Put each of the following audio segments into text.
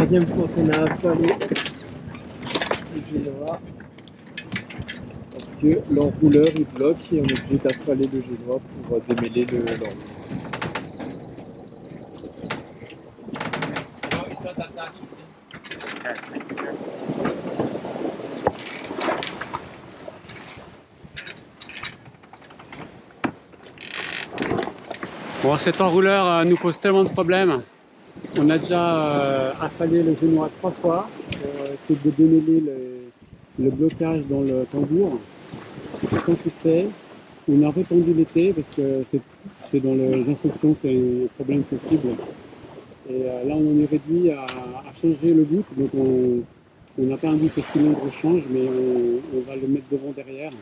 troisième fois qu'on a affalé le génois parce que l'enrouleur il bloque et on est obligé d'affaler le génois pour démêler l'enrouleur. Bon, cet enrouleur nous pose tellement de problèmes. On a déjà affalé le génois 3 fois pour essayer de démêler le blocage dans le tambour, sans succès. On a retendu l'été parce que c'est dans les instructions, c'est un problème possible. Et là, on en est réduit à changer le boot. Donc, on n'a pas un boot au cylindre au change, mais on va le mettre devant derrière.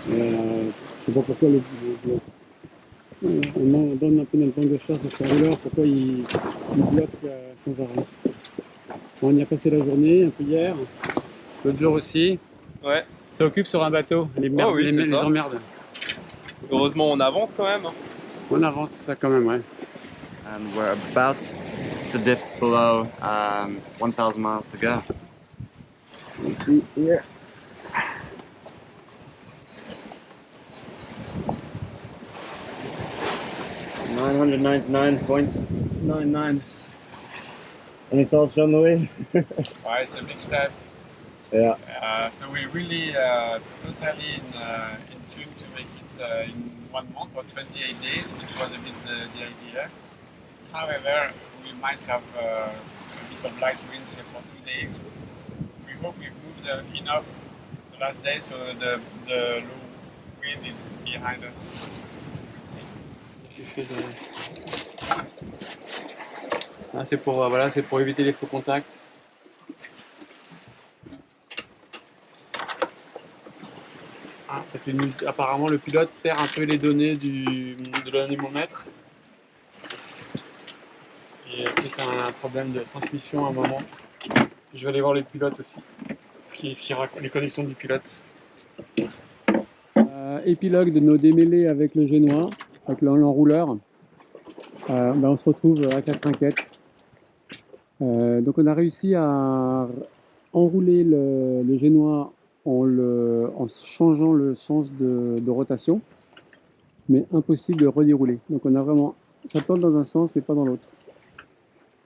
Je ne sais pas pourquoi on donne un peu notre banque de chasse à ce rouleur, pourquoi il bloque sans arrêt. Bon, on y a passé la journée, un peu hier, l'autre jour aussi. Ouais. Ça occupe sur un bateau, les merdes, oui, les emmerdes. Heureusement, on avance quand même. On avance, ça quand même, ouais. And we're about to dip below 1,000 miles to go. You see here. $999.99. Any thoughts, Jean-Louis? Well, it's a big step. Yeah. So we really totally in tune to make it in 1 month or 28 days, which was a bit the idea. However, we might have a bit of light winds here for 2 days. We hope we've moved enough the last day so that the low wind is behind us. Ah, c'est pour, voilà, c'est pour éviter les faux contacts. Ah, parce que apparemment le pilote perd un peu les données de l'anémomètre. Et c'est un problème de transmission à un moment. Je vais aller voir les pilotes aussi. Ce qui raconte les connexions du pilote. Épilogue de nos démêlés avec le génois, avec l'enrouleur. On se retrouve avec la trinquette. Donc on a réussi à enrouler le génois en changeant le sens de rotation, mais impossible de redérouler. Donc on a vraiment, ça tourne dans un sens mais pas dans l'autre.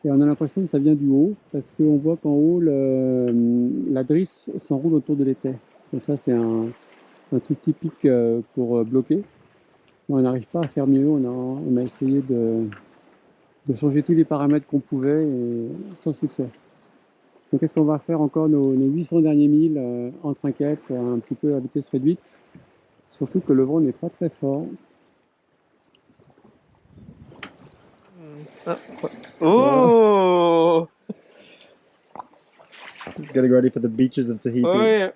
Et on a l'impression que ça vient du haut, parce qu'on voit qu'en haut, la drisse s'enroule autour de l'étai. Et ça, c'est un truc typique pour bloquer. On n'arrive pas à faire mieux, on a essayé de changer tous les paramètres qu'on pouvait, et sans succès. Donc est-ce qu'on va faire encore nos 800 derniers milles en trinquette, un petit peu à vitesse réduite, surtout que le vent n'est pas très fort. Oh! Getting ready for the beaches of Tahiti. Oh yeah,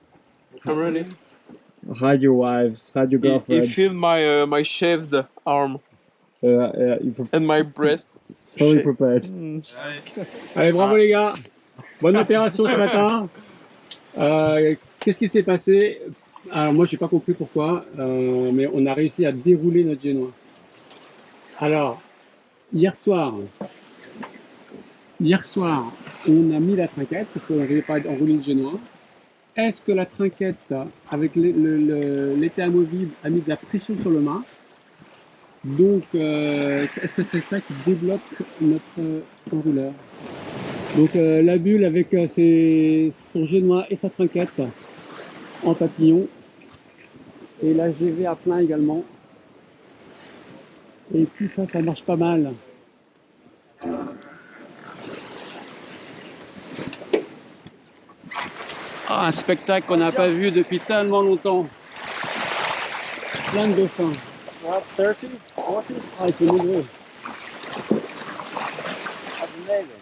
I'm ready. Hide your wives, hide your girlfriends. You feel my shaved arm and my breast. Fully prepared. Allez, bravo les gars. Bonne opération ce matin. Qu'est-ce qui s'est passé? Alors moi, j'ai pas compris pourquoi, mais on a réussi à dérouler notre génois. Alors, hier soir, on a mis la trinquette parce qu'on n'arrivait pas à enrouler le génois. Est-ce que la trinquette, avec l'été amovible, a mis de la pression sur le mât? Donc, est-ce que c'est ça qui débloque notre enrouleur? Donc, la bulle avec son génois et sa trinquette en papillon. Et la GV à plein également. Et tout ça, ça marche pas mal. Ah, un spectacle qu'on n'a pas vu depuis tellement longtemps. Plein de dauphins. 30, 40? Ah, ils sont nombreux. That's amazing.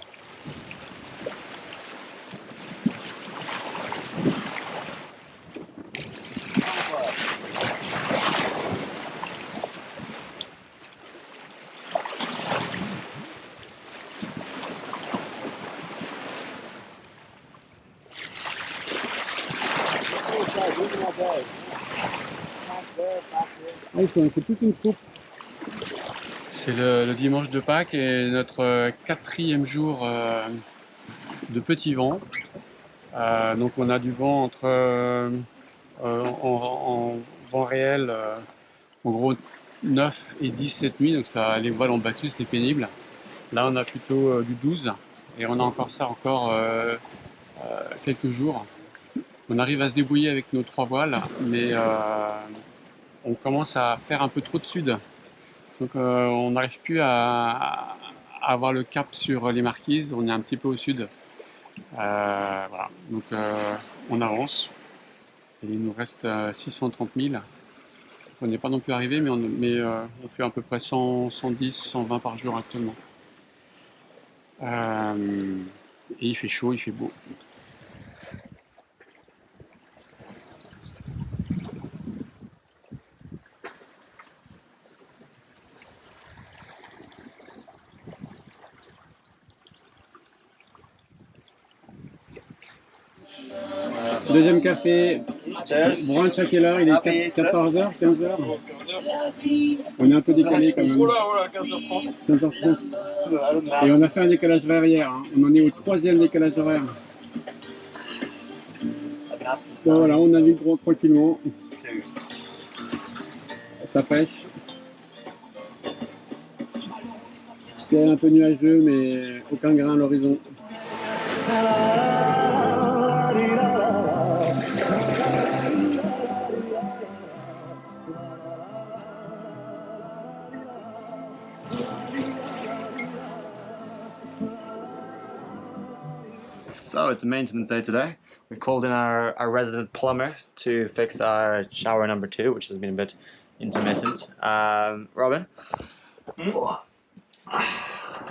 Ah, c'est toute une troupe. C'est le dimanche de Pâques et notre 4e jour de petits vents. Donc on a du vent entre en vent réel, en gros 9 et 10 cette nuit, donc ça, les voiles ont battu, c'était pénible. Là on a plutôt du 12 et on a encore ça quelques jours. On arrive à se débrouiller avec nos 3 voiles, mais on commence à faire un peu trop de sud. Donc on n'arrive plus à avoir le cap sur les marquises, on est un petit peu au sud. Voilà, donc on avance. Et il nous reste 630 000. On n'est pas non plus arrivé, mais on fait à peu près 100, 110, 120 par jour actuellement. Et il fait chaud, il fait beau. Deuxième café, brunch à quelle heure? Il est 14h, 15h? On est un peu décalé quand même. Oh là, 15h30. 15h30. Et on a fait un décalage horaire hier, hein. On en est au 3e décalage horaire. Bon voilà, on navigue tranquillement. Ça pêche. Ciel un peu nuageux, mais aucun grain à l'horizon. So it's a maintenance day today. We've called in our resident plumber to fix our shower number 2, which has been a bit intermittent. Robin,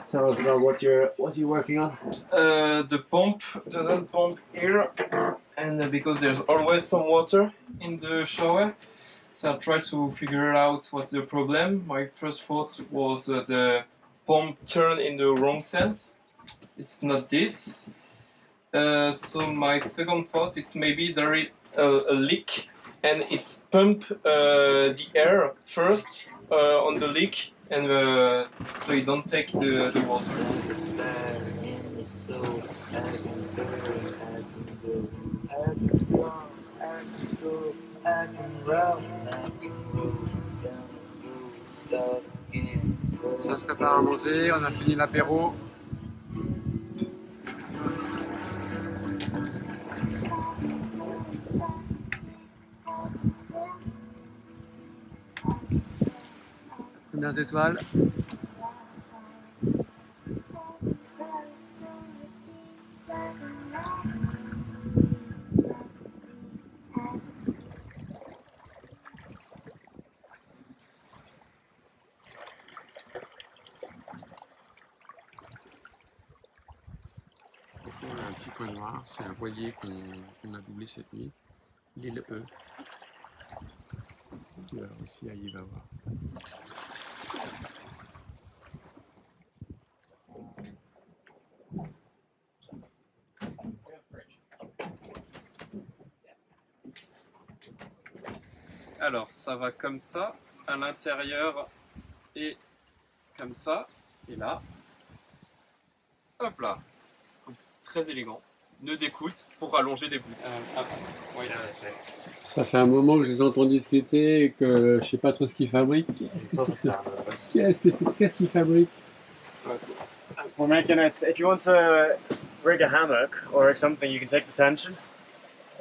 tell us about what you're working on. The pump doesn't pump here, and because there's always some water in the shower, so I try to figure out what's the problem. My first thought was the pump turned in the wrong sense. It's not this. So my second thought, it's maybe there is a leak, and it's pump the air first on the leak, and so you don't take the water. Ça se prépare à manger, on a fini l'apéro. Premières étoiles. Ici on a un petit point noir, c'est un voilier qu'on a doublé cette nuit, l'île E. Tu vas aussi à y va voir. Alors, ça va comme ça, à l'intérieur et comme ça, et là. Hop là. Très élégant. Nœud d'écoute pour allonger des bouts. Ça fait un moment que je les entends discuter et que je sais pas trop ce qu'ils fabriquent. Qu'est-ce que c'est que ça? Qu'est-ce qu'ils fabriquent? We're making it. If you want to rig a hammock or something, you can take the tension.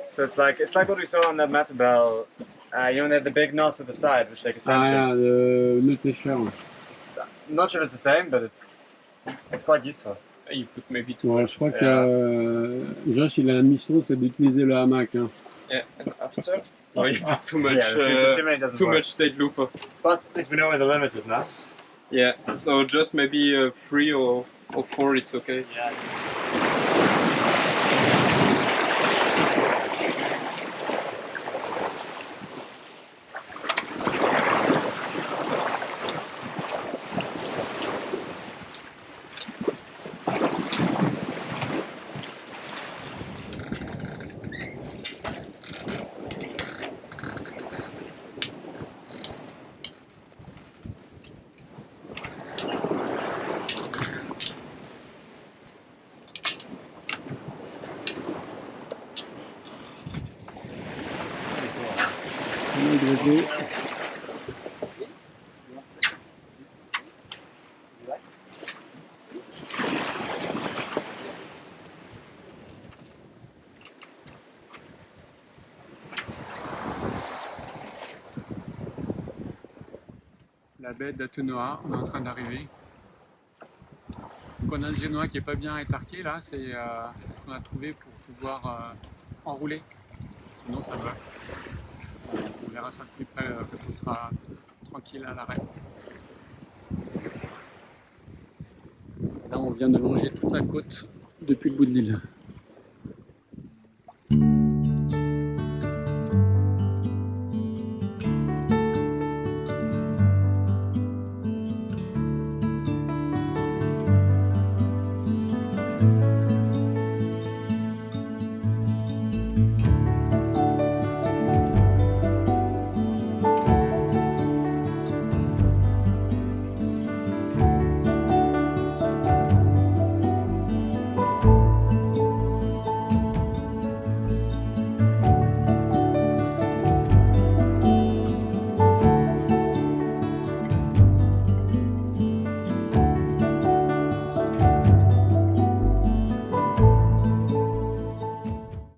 So it's like what we saw on that Matabel. You know, they have the big knots at the side, which take a tension. Ah, le nœud pêcheur. I'm not sure if it's the same, but it's quite useful. You put maybe Ouais, je crois que Josh, il a la mission, c'est d'utiliser le hamac. Hein. Yeah, and after? Oh, you put too much, too much dead loop. But at least we know where the limit is now. Yeah, so just maybe 3 or 4, it's okay. Yeah. la baie d'Atenoa, on est en train d'arriver. Donc on a le génois qui est pas bien étarqué là, c'est ce qu'on a trouvé pour pouvoir enrouler. Sinon ça va. On verra ça de plus près quand on sera tranquille à l'arrêt. Là on vient de longer toute la côte depuis le bout de l'île.